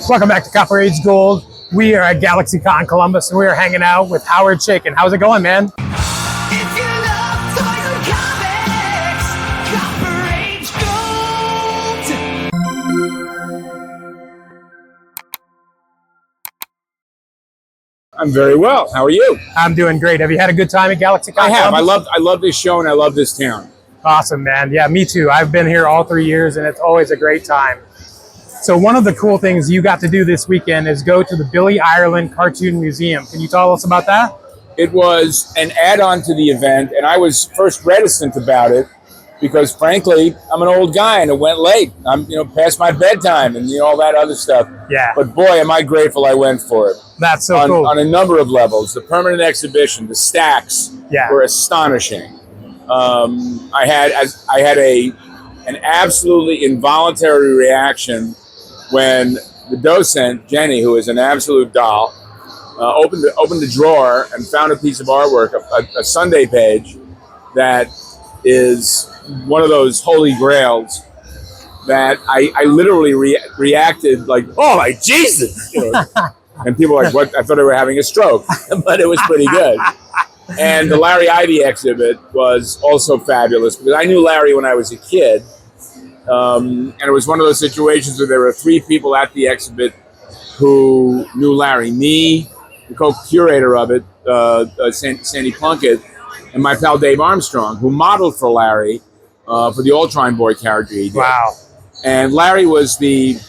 Welcome back to Copper Age Gold. We are at GalaxyCon Columbus and we are hanging out with Howard Chaykin. How's it going, man? If you love toys and comics, Copper Age Gold. I'm very well. How are you? I'm doing great. Have you had a good time at GalaxyCon I have. Columbus? I love this show and I love this town. Awesome, man. Yeah, me too. I've been here all 3 years and it's always a great time. So one of the cool things you got to do this weekend is go to the Billy Ireland Cartoon Museum. Can you tell us about that? It was an add-on to the event, and I was first reticent about it because, frankly, I'm an old guy and it went late. I'm, past my bedtime and all that other stuff. Yeah. But boy, am I grateful I went for it. That's so cool. On a number of levels. The permanent exhibition, the stacks were astonishing. I had an absolutely involuntary reaction when the docent, Jenny, who is an absolute doll, opened the drawer and found a piece of artwork, a Sunday page, that is one of those holy grails that I literally reacted like, oh my Jesus! And people were like, what? I thought they were having a stroke, but it was pretty good. And the Larry Ivy exhibit was also fabulous because I knew Larry when I was a kid. And it was one of those situations where there were 3 people at the exhibit who knew Larry. Me, the co-curator of it, Sandy Plunkett, and my pal Dave Armstrong, who modeled for Larry for the Ultron Boy character he did. Wow. And Larry was the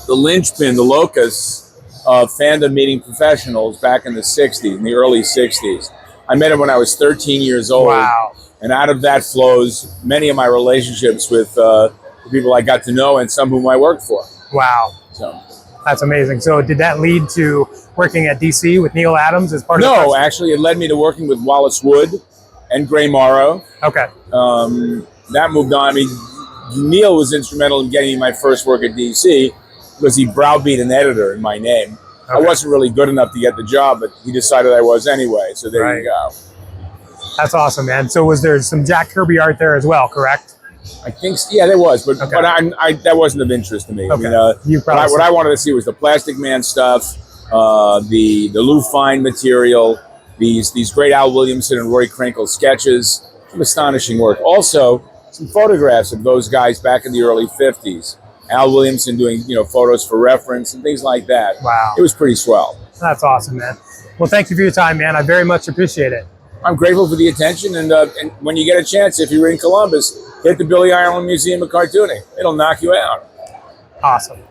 linchpin, the locus of fandom meeting professionals back in the 60s, in the early 60s. I met him when I was 13 years old. Wow. And out of that flows many of my relationships with the people I got to know and some whom I worked for. Wow. So that's amazing. So did that lead to working at DC with Neil Adams as part of the no, actually it led me to working with Wallace Wood and Gray Morrow. Okay. That moved on. I mean, Neil was instrumental in getting me my first work at DC because he browbeat an editor in my name. Okay. I wasn't really good enough to get the job, but he decided I was anyway. So there you go. That's awesome, man. So was there some Jack Kirby art there as well, correct? I think, yeah, there was, but that wasn't of interest to me. Okay. I mean, what I wanted to see was the Plastic Man stuff, the Lou Fine material, these great Al Williamson and Roy Krinkle sketches, some astonishing work. Also, some photographs of those guys back in the early 50s. Al Williamson doing, photos for reference and things like that. Wow. It was pretty swell. That's awesome, man. Well, thank you for your time, man. I very much appreciate it. I'm grateful for the attention, and when you get a chance, if you're in Columbus, hit the Billy Ireland Museum of Cartooning. It'll knock you out. Awesome.